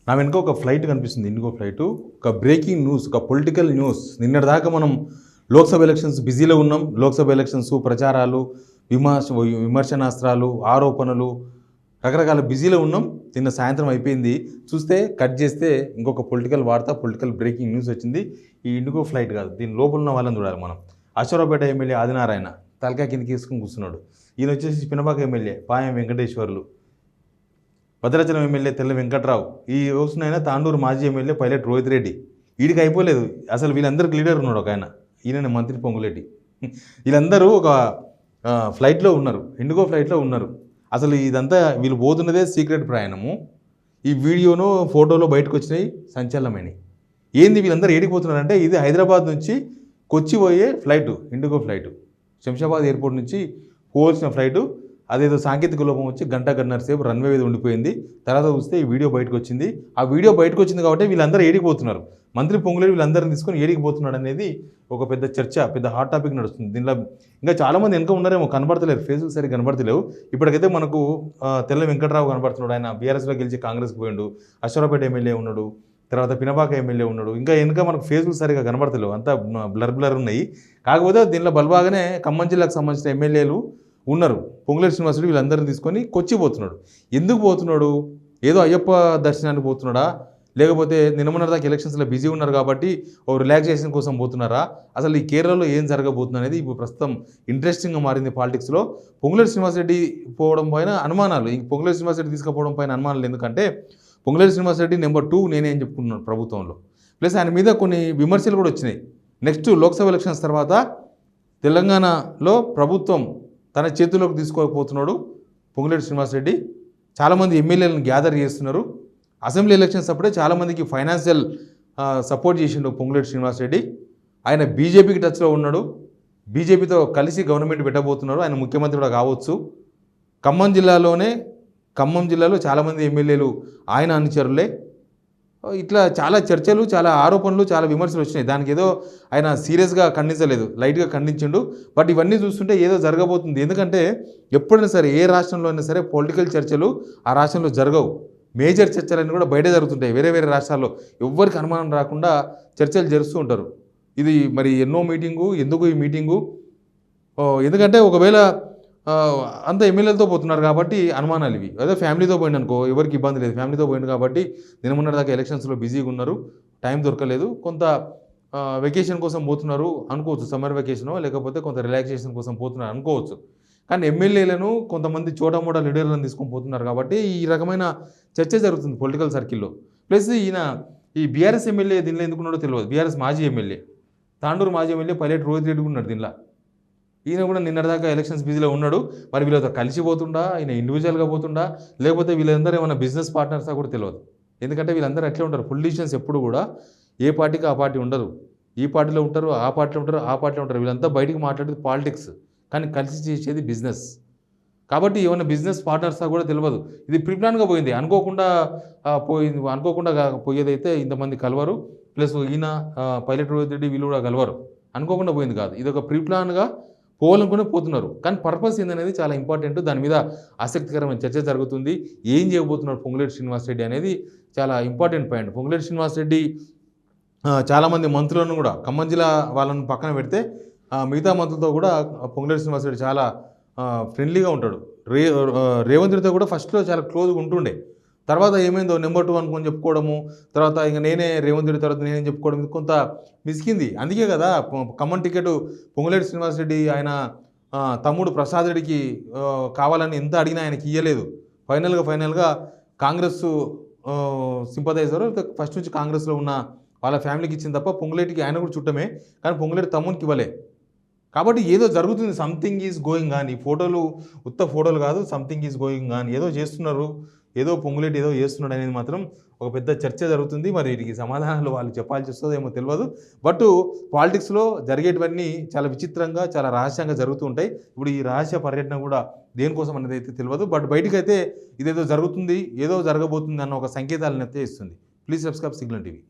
నా వెనుక ఒక ఫ్లైట్ కనిపిస్తుంది, ఇండిగో ఫ్లైట్. ఒక బ్రేకింగ్ న్యూస్, ఒక పొలిటికల్ న్యూస్. నిన్నటిదాకా మనం లోక్సభ ఎలక్షన్స్ బిజీలో ఉన్నాం. లోక్సభ ఎలక్షన్స్ ప్రచారాలు, విమర్శనాస్త్రాలు, ఆరోపణలు, రకరకాల బిజీలో ఉన్నాం. నిన్న సాయంత్రం అయిపోయింది. చూస్తే కట్ చేస్తే ఇంకొక పొలిటికల్ వార్త, పొలిటికల్ బ్రేకింగ్ న్యూస్ వచ్చింది. ఈ ఇండిగో ఫ్లైట్ కాదు, దీని లోపల ఉన్న వాళ్ళని చూడాలి మనం. అశ్వరావుపేట ఎమ్మెల్యే ఆదినారాయణ తలకాయ కిందకి వేసుకుని కూర్చున్నాడు. ఈయన వచ్చేసి పినపాక ఎమ్మెల్యే పాయం వెంకటేశ్వర్లు, భద్రాచలం ఎమ్మెల్యే తెల్ల వెంకట్రావు, ఈ రోజునైనా తాండూరు మాజీ ఎమ్మెల్యే పైలట్ రోహిత్ రెడ్డి. వీడికి అయిపోలేదు అసలు, వీళ్ళందరికీ లీడర్ ఉన్నాడు ఒక ఆయన, ఈయన మంత్రి పొంగులేటి. వీళ్ళందరూ ఒక ఫ్లైట్లో ఉన్నారు, ఇండిగో ఫ్లైట్లో ఉన్నారు. అసలు ఇదంతా వీళ్ళు పోతున్నదే సీక్రెట్ ప్రయాణము. ఈ వీడియోను ఫోటోలో బయటకు వచ్చినాయి, సంచలనమైనవి. ఏంది వీళ్ళందరూ ఏడిపోతున్నారంటే, ఇది హైదరాబాద్ నుంచి కొచ్చి పోయే flight, IndiGo flight. Shamshabad airport నుంచి పోవాల్సిన ఫ్లైటు. అదేదో సాంకేతిక లోపం వచ్చి గంటన్నర సేపు రన్వే మీద ఉండిపోయింది. తర్వాత చూస్తే ఈ వీడియో బయటకు వచ్చింది. ఆ వీడియో బయటకు వచ్చింది కాబట్టి వీళ్ళందరూ ఏడిపోతున్నారు. మంత్రి పొంగులేటి వీళ్ళందరిని తీసుకొని ఏడిపోతున్నాడు అనేది ఒక పెద్ద చర్చ, పెద్ద హాట్ టాపిక్ నడుస్తుంది. దీనిలో ఇంకా చాలామంది వెనక ఉన్నారేమో, కనబడతలేరు, ఫేస్బుక్ సరిగ్గా కనబడతలేవు. ఇప్పటికైతే మనకు తెల్ల వెంకట్రావు కనబడుతున్నాడు. ఆయన బీఆర్ఎస్లో గెలిచి కాంగ్రెస్కి పోయిండు. అశ్వరావుపేట ఎమ్మెల్యే ఉన్నాడు, తర్వాత పినపాక ఎమ్మెల్యే ఉన్నాడు. ఇంకా వెనుక మనకు ఫేస్బుక్ సరిగా కనబడతలేవు, అంతా బ్లర్ ఉన్నాయి. కాకపోతే దీనిలో బలబాగానే ఖమ్మం జిల్లాకు సంబంధించిన ఎమ్మెల్యేలు ఉన్నారు. పొంగులేటి శ్రీనివాసరెడ్డి వీళ్ళందరినీ తీసుకొని కొచ్చి పోతున్నాడు. ఎందుకు పోతున్నాడు? ఏదో అయ్యప్ప దర్శనానికి పోతున్నాడా, లేకపోతే నిన్నమన్నదాకా ఎలక్షన్స్లో బిజీ ఉన్నారు కాబట్టి ఓ రిలాక్సేషన్ కోసం పోతున్నారా? అసలు ఈ కేరళలో ఏం జరగబోతుంది అనేది ఇప్పుడు ప్రస్తుతం ఇంట్రెస్టింగ్గా మారింది పాలిటిక్స్లో. పొంగులేటి శ్రీనివాసరెడ్డి పోవడం పైన అనుమానాలు, ఇంక పొంగులేటి శ్రీనివాసరెడ్డి తీసుకుపోవడం పైన అనుమానాలు. ఎందుకంటే పొంగులేటి శ్రీనివాసరెడ్డి నెంబర్ 2 నేనేం చెప్పుకున్నాను ప్రభుత్వంలో. ప్లస్ ఆయన మీద కొన్ని విమర్శలు కూడా వచ్చినాయి. నెక్స్ట్ లోక్సభ ఎలక్షన్స్ తర్వాత తెలంగాణలో ప్రభుత్వం తన చేతుల్లోకి తీసుకోకపోతున్నాడు పొంగులేటి శ్రీనివాసరెడ్డి. చాలామంది ఎమ్మెల్యేలను గ్యాదర్ చేస్తున్నారు. అసెంబ్లీ ఎలక్షన్స్ అప్పుడే చాలామందికి ఫైనాన్షియల్ సపోర్ట్ చేసిండు పొంగులేటి శ్రీనివాసరెడ్డి. ఆయన బీజేపీకి టచ్లో ఉన్నాడు, బీజేపీతో కలిసి గవర్నమెంట్ పెట్టబోతున్నారు. ఆయన ముఖ్యమంత్రి కూడా కావచ్చు. ఖమ్మం జిల్లాలో చాలామంది ఎమ్మెల్యేలు ఆయన అనుచరులే. ఇట్లా చాలా చర్చలు, చాలా ఆరోపణలు, చాలా విమర్శలు వచ్చినాయి. దానికి ఏదో ఆయన సీరియస్గా ఖండించలేదు, లైట్గా ఖండించిండు. బట్ ఇవన్నీ చూస్తుంటే ఏదో జరగబోతుంది. ఎందుకంటే ఎప్పుడైనా సరే ఏ రాష్ట్రంలో అయినా సరే పొలిటికల్ చర్చలు ఆ రాష్ట్రంలో జరగవు. మేజర్ చర్చలన్నీ కూడా బయట జరుగుతుంటాయి. వేరే వేరే రాష్ట్రాల్లో ఎవ్వరికి అనుమానం రాకుండా చర్చలు జరుస్తూ ఉంటారు. ఇది మరి ఎన్నో మీటింగు, ఎందుకు ఈ మీటింగు? ఎందుకంటే ఒకవేళ అంత ఎమ్మెల్యేలతో పోతున్నారు కాబట్టి అనుమానాలు ఇవి. అదే ఫ్యామిలీతో పోయింది అనుకో, ఎవరికి ఇబ్బంది లేదు. ఫ్యామిలీతో పోయింది కాబట్టి నిన్నమన్నదాకా ఎలక్షన్స్లో బిజీగా ఉన్నారు, టైం దొరకలేదు. కొంత వెకేషన్ కోసం పోతున్నారు అనుకోవచ్చు, సమ్మర్ వెకేషనో లేకపోతే కొంత రిలాక్సేషన్ కోసం పోతున్నారు అనుకోవచ్చు. కానీ ఎమ్మెల్యేలను కొంతమంది చోటమోట లీడర్లను తీసుకొని పోతున్నారు కాబట్టి ఈ రకమైన చర్చ జరుగుతుంది పొలిటికల్ సర్కిల్లో. ప్లస్ ఈ బీఆర్ఎస్ ఎమ్మెల్యే దీనిలో ఎందుకున్నాడో తెలియదు. బీఆర్ఎస్ మాజీ ఎమ్మెల్యే, తాండూరు మాజీ ఎమ్మెల్యే పైలట్ రోహిత్ రెడ్డి ఉన్నాడు దీనిలో. ఈయన కూడా నిన్నటిదాకా ఎలక్షన్స్ బిజీలో ఉన్నాడు. మరి వీళ్ళతో కలిసి పోతుండా, ఈయన ఇండివిజువల్గా పోతుండా, లేకపోతే వీళ్ళందరూ ఏమైనా బిజినెస్ పార్ట్నర్సా కూడా తెలియదు. ఎందుకంటే వీళ్ళందరూ ఎట్లా ఉంటారు, పొలిటీషియన్స్ ఎప్పుడు కూడా ఏ పార్టీకి ఆ పార్టీ ఉండరు. ఈ పార్టీలో ఉంటారు, ఆ పార్టీలో ఉంటారు, ఆ పార్టీలో ఉంటారు. వీళ్ళంతా బయటికి మాట్లాడేది పాలిటిక్స్, కానీ కలిసి చేసేది బిజినెస్. కాబట్టి ఏమైనా బిజినెస్ పార్ట్నర్సా కూడా తెలియదు. ఇది ప్రీప్లాన్గా పోయింది, అనుకోకుండా పోయేదైతే ఇంతమంది కలవరు. ప్లస్ ఈయన పైలట్ రోహిత్ రెడ్డి వీళ్ళు కూడా కలవరు. అనుకోకుండా పోయింది కాదు, ఇది ఒక ప్రీప్లాన్గా పోవాలనుకునే పోతున్నారు. కానీ పర్పస్ ఏందనేది చాలా ఇంపార్టెంట్. దాని మీద ఆసక్తికరమైన చర్చ జరుగుతుంది. ఏం చేయబోతున్నారు పొంగులేటి శ్రీనివాసరెడ్డి అనేది చాలా ఇంపార్టెంట్ పాయింట్. పొంగులేటి శ్రీనివాసరెడ్డి చాలామంది మంత్రులను కూడా, ఖమ్మం జిల్లా వాళ్ళని పక్కన పెడితే మిగతా మంత్రులతో కూడా పొంగులేటి శ్రీనివాసరెడ్డి చాలా ఫ్రెండ్లీగా ఉంటాడు. రేవంత్ రెడ్డితో కూడా ఫస్ట్లో చాలా క్లోజ్గా ఉంటుండే. తర్వాత ఏమైందో నెంబర్ 2 అనుకొని చెప్పుకోవడము, తర్వాత ఇంకా నేనే రేవంత్ రెడ్డి తర్వాత నేనేం చెప్పుకోవడం కొంత మిసికింది. అందుకే కదా ఖమ్మం టికెట్ పొంగులేటి శ్రీనివాసరెడ్డి ఆయన తమ్ముడు ప్రసాద్ రెడ్డికి కావాలని ఎంత అడిగినా ఆయనకి ఇయ్యలేదు. ఫైనల్గా కాంగ్రెస్ సింపథైజర్ ఫస్ట్ నుంచి కాంగ్రెస్లో ఉన్న వాళ్ళ ఫ్యామిలీకి ఇచ్చింది తప్ప పొంగులేటికి ఆయన కూడా చుట్టమే, కానీ పొంగులేటి తమ్మునికి ఇవ్వలే. కాబట్టి ఏదో జరుగుతుంది, సంథింగ్ ఈజ్ గోయింగ్ ఆన్. ఈ ఫోటోలు ఉత్త ఫోటోలు కాదు, సంథింగ్ ఈజ్ గోయింగ్ ఆన్. ఏదో చేస్తున్నారు, ఏదో పొంగులేటి ఏదో చేస్తున్నాడు అనేది మాత్రం ఒక పెద్ద చర్చ జరుగుతుంది. మరి వీటికి సమాధానాలు వాళ్ళు చెప్పాల్సి వస్తుందేమో తెలియదు. బట్ పాలిటిక్స్లో జరిగేటివన్నీ చాలా విచిత్రంగా, చాలా రహస్యంగా జరుగుతూ ఉంటాయి. ఇప్పుడు ఈ రహస్య పర్యటన కూడా దేనికోసం అనేది అయితే తెలియదు. బట్ బయటకైతే ఇదేదో జరుగుతుంది, ఏదో జరగబోతుంది అన్న ఒక సంకేతాలను అయితే ఇస్తుంది. Please subscribe signal TV.